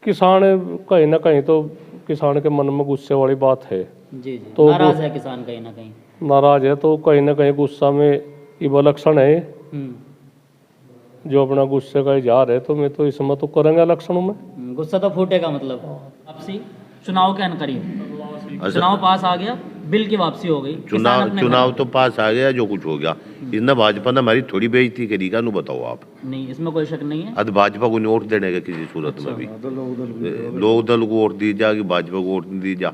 किसान कहीं ना कहीं तो किसान के मन में गुस्से वाली बात है। जी जी, तो नाराज है किसान कहीं ना कहीं। नाराज है तो कहीं ना कहीं गुस्सा में ये लक्षण है जो अपना गुस्से का इजहार है, तो मैं तो इसमें तो करेंगे लक्षणों में गुस्सा तो फूटेगा मतलब। वापसी चुनाव के अनकरीब, चुनाव पास आ गया, बिल की वापसी हो गई, किसान अपने घर आ चुनाव गए। तो पास आ गया, जो कुछ हो गया इसने भाजपा ने हमारी थोड़ी बेइज्जती करी का, नु बताओ आप। नहीं, इसमें कोई शक नहीं है। अब भाजपा को नहीं वोट देने का किसी सूरत में भी। लोग दल को वोट दी जा कि भाजपा को वोट नहीं दी जा।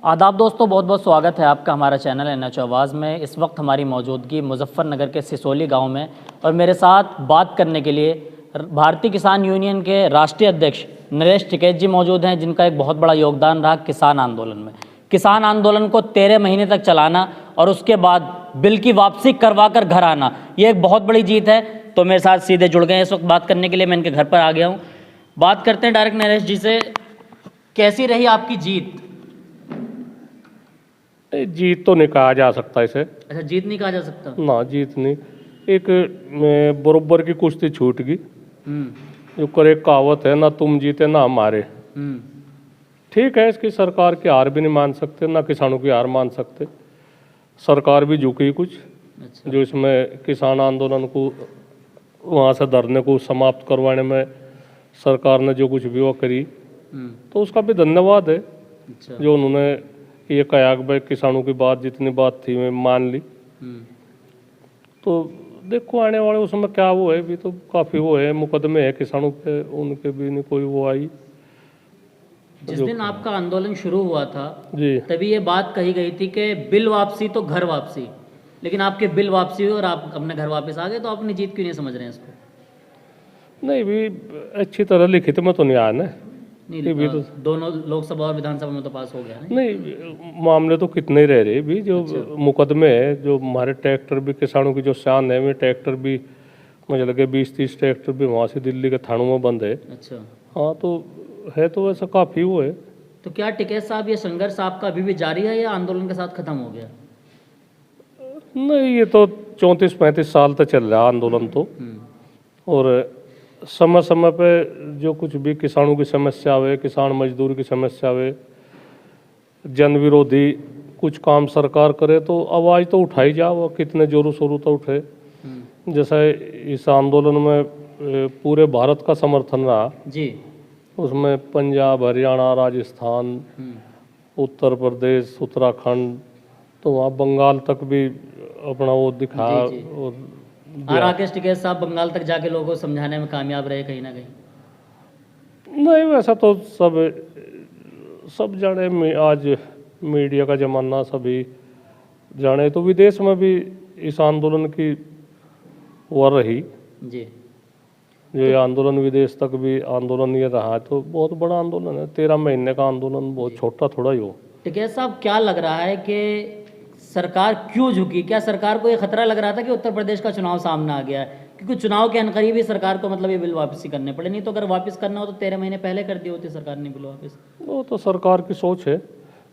आदाब दोस्तों, बहुत बहुत स्वागत है आपका हमारा चैनल NH आवाज़ में। इस वक्त हमारी मौजूदगी मुजफ्फरनगर के सिसोली गांव में, और मेरे साथ बात करने के लिए भारतीय किसान यूनियन के राष्ट्रीय अध्यक्ष नरेश टिकैत जी मौजूद हैं, जिनका एक बहुत बड़ा योगदान रहा किसान आंदोलन में। किसान आंदोलन को 13 महीने तक चलाना और उसके बाद बिल की वापसी करवा कर घर आना, ये एक बहुत बड़ी जीत है। तो मेरे साथ सीधे जुड़ गए इस वक्त बात करने के लिए। मैं इनके घर पर आ गया हूँ। बात करते हैं डायरेक्ट नरेश जी से। कैसी रही आपकी जीत? जीत तो नहीं कहा जा सकता इसे। अच्छा, जीत नहीं कहा जा सकता। ना, जीत नहीं। एक बरोबर की कुश्ती छूट गई। जो करे कहावत है, ना तुम जीते ना हम हारे। ठीक है, इसकी सरकार की हार भी नहीं मान सकते, ना किसानों की हार मान सकते। सरकार भी झुकी कुछ। अच्छा। जो इसमें किसान आंदोलन को वहाँ से धरने को समाप्त करवाने में सरकार ने जो कुछ भी वो करी, तो उसका भी धन्यवाद है। अच्छा। जो उन्होंने ये कहा कि भाई किसानों की बात जितनी बात थी मैं मान ली। तो देखो आने वाले उसमें क्या वो है, भी तो काफ़ी वो है, मुकदमे है किसानों पे, उनके भी नहीं कोई वो आई। जिस दिन आपका आंदोलन शुरू हुआ था जी, तभी ये बात कही गई थी कि बिल वापसी तो घर वापसी, लेकिन आपके बिल वापसी हुई और आप अपने घर वापस आ गए, तो आप अपनी जीत क्यों नहीं समझ रहे हैं इसको? नहीं भी अच्छी तरह लिखित में तो नहीं आया ना। नहीं, भी तो दोनों लोकसभा और विधानसभा में तो पास हो गया ना। नहीं, मामले तो कितने ही रह रहे भी जो मुकदमे है। जो हमारे ट्रैक्टर भी किसानों की जो शान है, में ट्रैक्टर भी मुझे लगे 20-30 ट्रैक्टर भी वहाँ से दिल्ली के थानों में बंद है। अच्छा। हाँ, तो है तो वैसा काफ़ी वो है। तो क्या टिकैत साहब, ये संघर्ष आपका अभी भी जारी है या आंदोलन के साथ खत्म हो गया? नहीं, ये तो 34-35 साल तक चल रहा है आंदोलन तो। और समय समय पे जो कुछ भी किसानों की समस्या आवे, किसान मजदूर की समस्या आवे, जन विरोधी कुछ काम सरकार करे तो आवाज़ तो उठाई जा, वो कितने जोरों शोरों तो उठे। जैसे इस आंदोलन में पूरे भारत का समर्थन रहा जी। उसमें पंजाब, हरियाणा, राजस्थान, उत्तर प्रदेश, उत्तराखंड, तो वहाँ बंगाल तक भी अपना वो दिखा। जी, जी। और राकेश टिकैत साहब बंगाल तक जाके लोगों को समझाने में कामयाब रहे कहीं ना कहीं। नहीं, वैसा तो सब जाने आज मीडिया का ज़माना, सभी जाने। तो विदेश में भी इस आंदोलन की वो रही। जी। जो ये आंदोलन विदेश तक भी आंदोलन ये रहा, तो बहुत बड़ा आंदोलन है। 13 महीने का आंदोलन बहुत छोटा थोड़ा ही हो। टिकैत साहब, क्या लग रहा है कि सरकार क्यों झुकी? क्या सरकार को ये खतरा लग रहा था कि उत्तर प्रदेश का चुनाव सामने आ गया है, क्योंकि चुनाव के अनकरीब ही सरकार को मतलब ये बिल वापसी करने पड़े? नहीं तो अगर वापस करना हो तो 13 महीने पहले कर दी होती सरकार ने बिल वापस। वो तो सरकार की सोच है।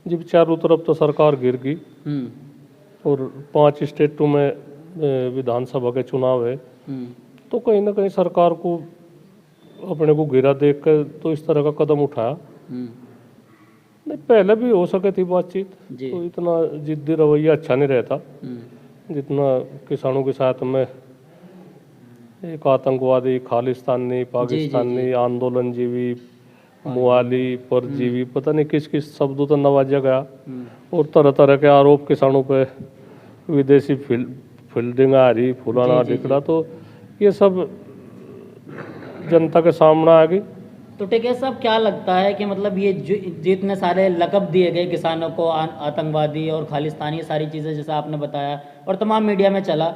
जब चारों तरफ तो सरकार गिर गई और 5 स्टेटों में विधानसभा के चुनाव है, तो कहीं ना कहीं सरकार को अपने को गिरा देख कर तो इस तरह का कदम उठाया। नहीं, पहले भी हो सके थी बातचीत, तो इतना जिद्दी रवैया अच्छा नहीं रहता जितना किसानों के साथ में एक आतंकवादी, खालिस्तानी, पाकिस्तानी, आंदोलनजीवी, मुआली, परजीवी, पता नहीं किस किस शब्दों तो नवाजा गया। और तरह तरह के आरोप किसानों पे, विदेशी फील्डिंग आ रही, फुलाना ढिकड़ा, तो ये सब जनता के सामने आ गई। तो टिकैत साहब, क्या लगता है कि मतलब ये जितने सारे लक़ब दिए गए किसानों को, आतंकवादी और खालिस्तानी, सारी चीज़ें जैसा आपने बताया और तमाम मीडिया में चला,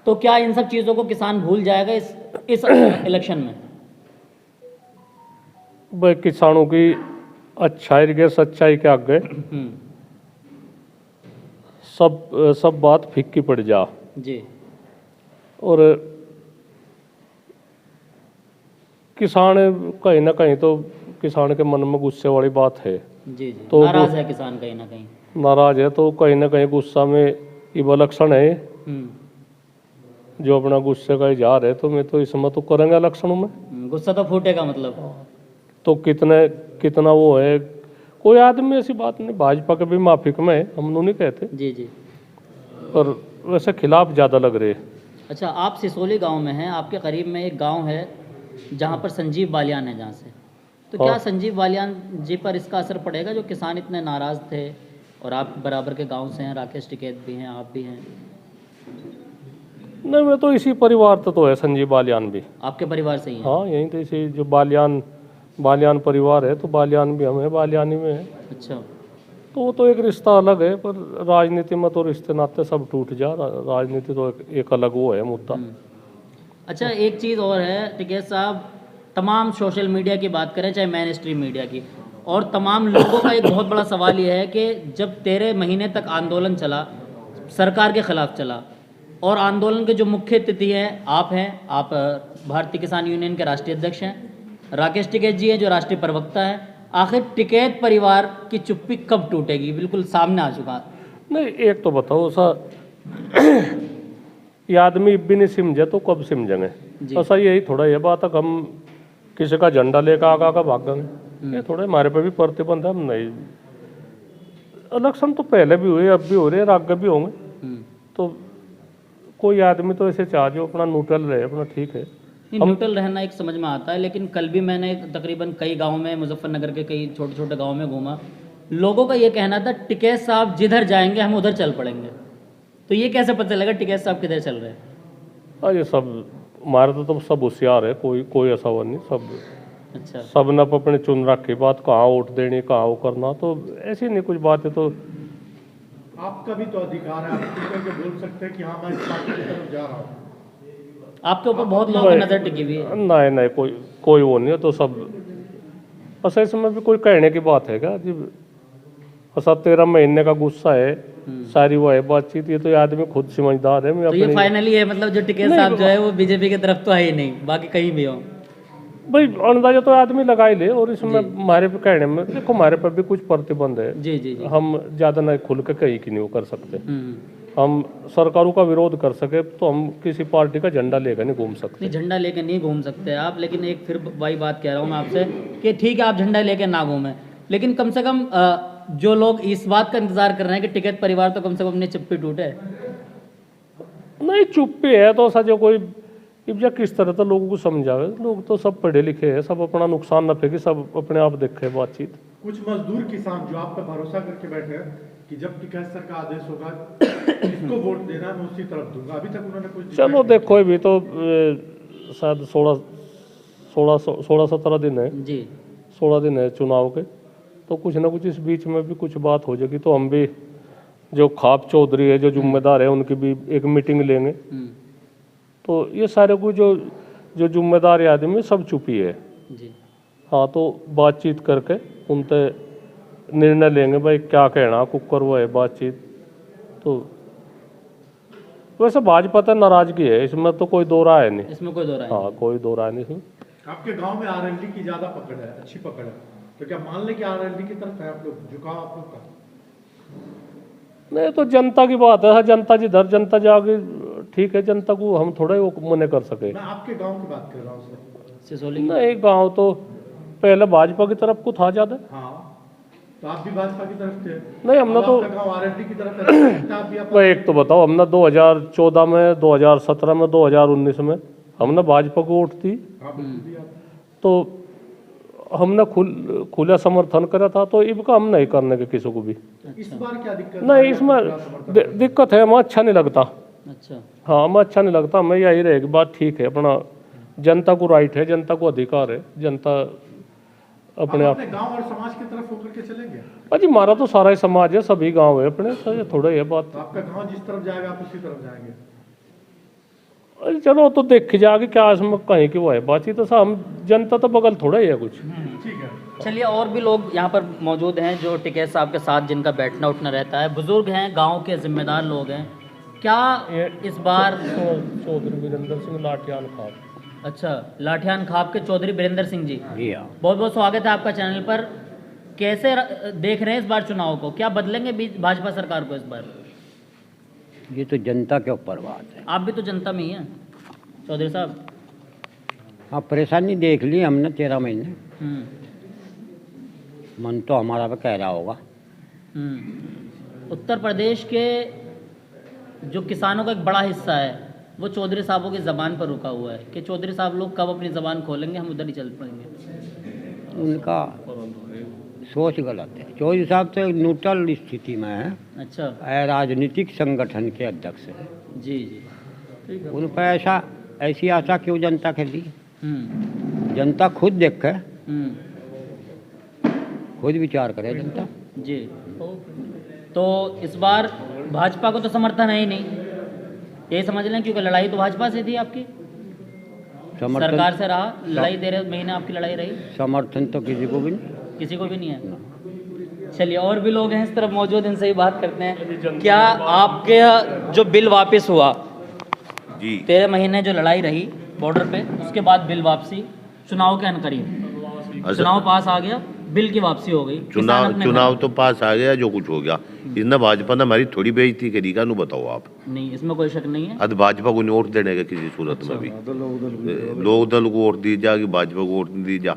तो क्या इन सब चीज़ों को किसान भूल जाएगा इस इलेक्शन में? भाई, किसानों की अच्छाई के सच्चाई के आगे सब बात फीकी पड़ जा। जी। और किसान कहीं ना कहीं तो किसान के मन में गुस्से वाली बात है। जी जी, तो नाराज है किसान कहीं ना कहीं। नाराज है तो कहीं ना कहीं गुस्सा में ये लक्षण है, जो अपना गुस्से का इजहार है, तो मैं तो इसमें तो करेंगे लक्षणों में गुस्सा तो फूटेगा मतलब। तो कितना वो है। कोई आदमी ऐसी बात नहीं, भाजपा के भी माफिक में है, हम लोग नहीं कहते, जी जी। पर वैसे खिलाफ ज़्यादा लग रहे हैं। अच्छा, आप सिसोली गांव में हैं, आपके करीब में एक गांव है जहां पर संजीव बालियान है, जहां से, तो क्या हाँ। संजीव बालियान जी पर इसका असर पड़ेगा, जो किसान इतने नाराज़ थे, और आप बराबर के गांव से हैं, राकेश टिकैत भी हैं, आप भी हैं। नहीं, मैं तो इसी परिवार तो है, संजीव बालियान भी। आपके परिवार से ही है? हाँ, यहीं तो इसी जो बालियान परिवार है, तो बालियान भी हम है, बालियानी में है। अच्छा। तो वो तो एक रिश्ता अलग है, पर राजनीति में तो रिश्ते नाते सब टूट राजनीति तो एक अलग वो है मुद्दा। अच्छा, एक चीज़ और है टिकैत साहब, तमाम सोशल मीडिया की बात करें, चाहे मेन स्ट्रीम मीडिया की, और तमाम लोगों का एक बहुत बड़ा सवाल यह है कि जब 13 महीने तक आंदोलन चला, सरकार के खिलाफ चला, और आंदोलन के जो मुख्य अतिथि हैं, आप भारतीय किसान यूनियन के राष्ट्रीय अध्यक्ष हैं, राकेश टिकैत जी हैं जो राष्ट्रीय प्रवक्ता हैं, आखिर टिकैत परिवार की चुप्पी कब टूटेगी? बिल्कुल सामने आ चुका। नहीं, एक तो बताओ सा ये आदमी भी नहीं समझे तो कब समझेंगे? ऐसा यही थोड़ा ये बात है, हम किसी का झंडा लेकर आगा भागेंगे, ये थोड़ा हमारे पे भी प्रतिबंध है, हम नहीं। इलेक्शन तो पहले भी हुए, अब भी हो रहे हैं, आगे भी होंगे, तो कोई आदमी तो ऐसे चाह जो अपना न्यूट्रल रहे, अपना ठीक है। न्यूट्रल रहना एक समझ में आता है, लेकिन कल भी मैंने तकरीबन कई गाँव में, मुजफ्फरनगर के कई छोटे छोटे गाँव में घूमा, लोगों का ये कहना था टिकैत साहब जिधर जाएंगे हम उधर चल पड़ेंगे। तो ये कैसे पता चलेगा टिकैत साहब किधर चल रहे हैं? अरे सब हमारे तो सब होशियार है, कोई ऐसा वो नहीं, सब अच्छा, सब ने अपने चुन रखी बात, कहाँ वोट देनी, कहाँ वो करना, तो ऐसी नहीं कुछ बात है। तो आपका भी तो अधिकार है, आप खुल के बोल सकते हैं कि हाँ मैं इस पार्टी की तरफ जा रहा हूँ। आपके ऊपर बहुत लोगों की नज़र टिकी हुई है। नहीं, कोई वो नहीं है, तो सब ऐसा इसमें भी कोई कहने की बात है क्या जी? ऐसा 13 महीने का गुस्सा है, सारी वो है बातचीत, ये तो ये आदमी खुद समझदार है। मैं तो ये फाइनली है मतलब, जो टिकैत साहब जो है वो बीजेपी की तरफ तो है ही नहीं, बाकी कहीं भी हो भाई अंदाजा तो आदमी लगा ही ले। और इसमें हमारे पे कहने में देखो, हमारे पर भी कुछ प्रतिबंध है। जी जी जी। हम ज़्यादा नहीं खुल के कहीं की नहीं वो कर सकते। हम सरकारों का विरोध कर सके तो हम किसी पार्टी का झंडा लेकर नहीं घूम सकते। नहीं, झंडा लेकर नहीं घूम सकते आप, लेकिन एक फिर वही बात कह रहा हूँ मैं आपसे कि ठीक है आप झंडा लेकर ना घूमें, लेकिन कम से कम जो लोग इस बात का इंतजार कर रहे हैं कि टिकैत परिवार तो कम से कम अपनी चुप्पी टूटे। नहीं, चुप्पी है तो सजो कोई इब्जा किस तरह तो लोगों को समझावे। लोग तो सब पढ़े लिखे हैं, सब अपना नुकसान नफे की सब अपने आप देखे बातचीत। कुछ मजदूर किसान जो आप पे भरोसा करके बैठे हैं कि जब टिकैत सर का आदेश होगा इसको वोट देना मैं उसी तरफ दूंगा, अभी तक उन्होंने कुछ। चलो देखो, अभी तो शायद 16-17 दिन है जी, 16 दिन है चुनाव के, तो कुछ ना कुछ इस बीच में भी कुछ बात हो जाएगी। तो हम भी जो खाप चौधरी है, जो जिम्मेदार है, उनकी भी एक मीटिंग लेंगे। तो ये सारे को जो जिम्मेदार आदमी सब चुपी है जी। हाँ, तो बातचीत करके उनसे निर्णय लेंगे भाई क्या कहना, कुकर वो है बातचीत। तो वैसे भाजपा तो नाराजगी है, इसमें तो कोई दो राय नहीं। इसमें कोई दो राय हाँ, कोई दो राय नहीं इसमें। आपके गांव में आरएलडी की ज्यादा पकड़ है, अच्छी पकड़ है, तो क्या मान लें कि आरएलडी की तरफ है आप लोग, झुकाव आप लोग का? नहीं, तो जनता की बात है, जनता जिधर जनता जाके ठीक है, जनता को हम थोड़ा वो मने कर सके। मैं आपके गांव की बात कर रहा हूँ सर। सिसोली नहीं, गांव तो पहले भाजपा की तरफ को था ज्यादा। हाँ, तो आप भी भाजपा की तरफ थे? नहीं, हमने तो गांव आरएलडी की तरफ है, आप भी भाई एक तो बताओ, हमने 2014 में, 2017 में, 2019 में हमने भाजपा को वोट दी, तो हमने खुला समर्थन करा था। तो इनका हम नहीं करने के किसी को भी। इस बार क्या दिक्कत? नहीं, इसमें दिक्कत है, हमें अच्छा नहीं लगता। अच्छा, हाँ, हमें अच्छा नहीं लगता। हमें यही रहेगी बात, ठीक है, अपना जनता को राइट है, जनता को अधिकार है, जनता अपने आप। गांव और समाज की तरफ होकर के चलेंगे? अजी हमारा तो सारा ही समाज है, सभी गांव है अपने, तो ये थोड़ा ये बात। तो आपका गांव जिस तरफ जाएगा आप उसी तरफ जाएंगे? अरे चलो, तो देखी जाएगी क्या इसमें कहीं की वो है बातचीत। तो हम जनता तो बगल थोड़ा ही है कुछ। ठीक है। चलिए, और भी लोग यहाँ पर मौजूद हैं जो टिकैत साहब के साथ जिनका बैठना उठना रहता है, बुजुर्ग हैं, गांव के जिम्मेदार लोग हैं। क्या इस बार चौधरी वीरेंद्र सिंह लाठियान खाप। अच्छा, लाठियान खाप के चौधरी वीरेंद्र सिंह जी, बहुत बहुत स्वागत है आपका चैनल पर। कैसे देख रहे हैं इस बार चुनाव को? क्या बदलेंगे भाजपा सरकार को इस बार? ये तो जनता के ऊपर बात है। आप भी तो जनता में ही हैं चौधरी साहब। हाँ, परेशानी देख ली हमने 13 महीने। हम्म, मन तो हमारा भी कह रहा होगा। उत्तर प्रदेश के जो किसानों का एक बड़ा हिस्सा है वो चौधरी साहबों की ज़बान पर रुका हुआ है कि चौधरी साहब लोग कब अपनी ज़बान खोलेंगे, हम उधर ही चल पड़ेंगे। उनका सोच गलत है। चौधरी साहब तो एक न्यूट्रल स्थिति में है, अच्छा राजनीतिक संगठन के अध्यक्ष है। जी जी। उन पर ऐसी आशा क्यों जनता के दी? जनता खुद देखे, खुद विचार करे जनता। जी। तो इस बार भाजपा को तो समर्थन है ही नहीं, यही समझ लें, क्योंकि लड़ाई तो भाजपा से थी आपकी, सरकार से रहा, लड़ाई 13 महीने आपकी लड़ाई रही। समर्थन तो किसी को भी नहीं, किसी को भी नहीं है। चलिए, और भी लोग हैं इस तरफ मौजूद, इनसे ही बात करते हैं। क्या आपके जो बिल वापस हुआ जी 13 महीने जो लड़ाई रही बॉर्डर पे, उसके बाद बिल वापसी, चुनाव के करीब चुनाव पास आ गया, बिल की वापसी हो गई, चुनाव तो पास आ गया, जो कुछ हो गया। इसने भाजपा ने हमारी थोड़ी बेइज्जती करी का, बताओ आप। नहीं, इसमें कोई शक नहीं है। अब भाजपा को नहीं वोट देने का किसी सूरत में भी। लोग दल को वोट दी जा कि भाजपा को वोट नहीं दी जा।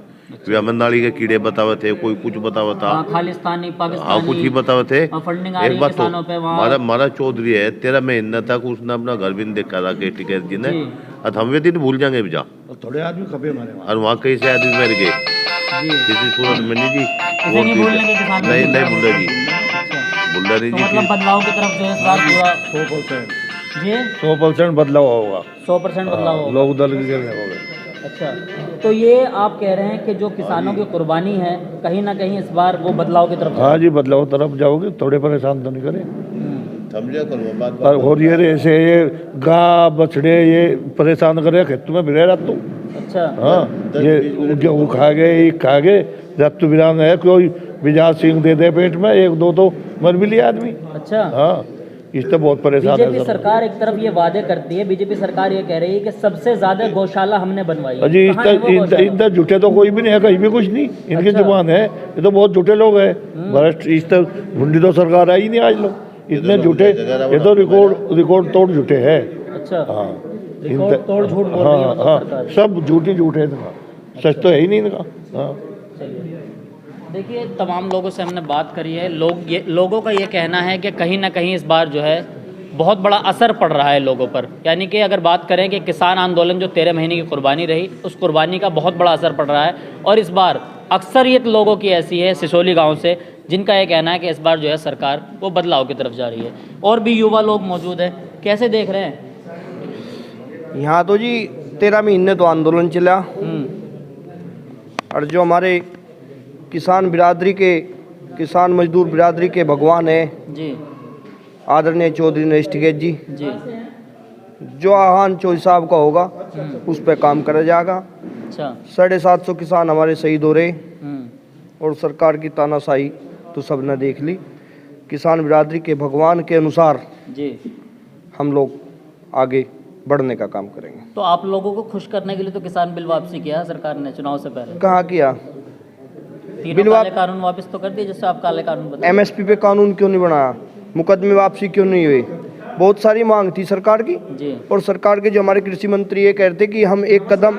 अमन नाली के कीड़े बतावे थे, कोई कुछ बतावा था, खालिस्तानी हाँ पाकिस्तानी कुछ ही बतावे थे। फंडिंग आ रही एक बात तो किसानों पे वहाँ। हमारा चौधरी है 13 महीने तक उसने अपना घर भी नहीं देखा था के टिकैत जी ने। अब हम वे दिन भूल जाएंगे भैया, थोड़े आदमी खपे हमारे और वहाँ कई से आदमी मर गए जी। किसी सूरत में नहीं जी। इसे नहीं भूलने के किसान नहीं नहीं भूल रहे जी, अच्छा। भूल रहे तो जी। मतलब बदलाव की तरफ जो है इस बार पूरा 100% जी 100% बदलाव होगा। 100% बदलाव होगा। लोग दल के गिरने हो गए। अच्छा, तो ये आप कह रहे हैं कि जो किसानों की कुर्बानी है कहीं ना कहीं इस बार वो बदलाव की तरफ हाँ जी, बदलाव तरफ जाओगे, थोड़े परेशान तो नहीं करें। समझा करो बात। और ये ऐसे ये गाय बछड़े ये परेशान करे, खेत में भिड़े रहता। अच्छा हाँ, ये गेहूँ खा गए, ये खा गए, रत्तु विरान है, कोई बिजा सिंह दे दे पेट में, एक दो तो मर भी लिया आदमी। अच्छा। हाँ, इससे बहुत परेशान बीजेपी है सरकार एक तरफ ये वादे करती है, बीजेपी सरकार ये कह रही है कि सबसे ज्यादा गौशाला हमने बनवाई है। अजी कहाँ है वो गौशाला? इधर झूठे तो कोई भी नहीं है, कहीं भी कुछ नहीं, इनकी अच्छा। जुबान है। ये तो बहुत झूठे लोग हैं, भ्रष्ट। इस तरह भुंडी तो सरकार आई नहीं आज लोग, इतने झूठे। ये तो रिकॉर्ड तोड़ झूठे हैं। अच्छा, हाँ, रिकॉर्ड तोड़ झूठ बोल रही है हाँ मतलब हाँ, सरकार। सब झूठी झूठ है इनका, सच तो है ही नहीं इनका। हाँ, चलिए, देखिए, तमाम लोगों से हमने बात करी है। लोगों का ये कहना है कि कहीं ना कहीं इस बार जो है बहुत बड़ा असर पड़ रहा है लोगों पर। यानी कि अगर बात करें कि किसान आंदोलन जो 13 महीने की कुर्बानी रही, उस कुर्बानी का बहुत बड़ा असर पड़ रहा है। और इस बार अक्सरियत लोगों की ऐसी है सिसोली गांव से, जिनका ये कहना है कि इस बार जो है सरकार वो बदलाव की तरफ जा रही है। और भी युवा लोग मौजूद हैं, कैसे देख रहे हैं? यहाँ तो जी 13 महीने तो आंदोलन चला, और जो हमारे किसान बिरादरी के, किसान मजदूर बिरादरी के भगवान है जी आदरणीय चौधरी नरेश टिकैत जी, जी। जो आह्वान चौधरी साहब का होगा उस पर काम करा जाएगा। अच्छा। 750 किसान हमारे शहीद हो रहे, और सरकार की तानाशाही तो सबने देख ली। किसान बिरादरी के भगवान के अनुसार जी हम लोग आगे बढ़ने का काम करेंगे। तो आप लोगों को खुश करने के लिए तो किसान बिल वापसी किया है सरकार ने चुनाव से पहले। कहाँ किया? तीनों काले कानून वापस तो कर दिए, जिससे आप काले कानून बता। MSP पे कानून क्यों नहीं बनाया? मुकदमे वापसी क्यों नहीं हुई? बहुत सारी मांग थी सरकार की, जी। और सरकार के जो हमारे कृषि मंत्री ये कहते कि हम एक कदम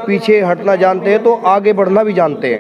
पीछे हटना जानते हैं तो आगे बढ़ना भी जानते हैं।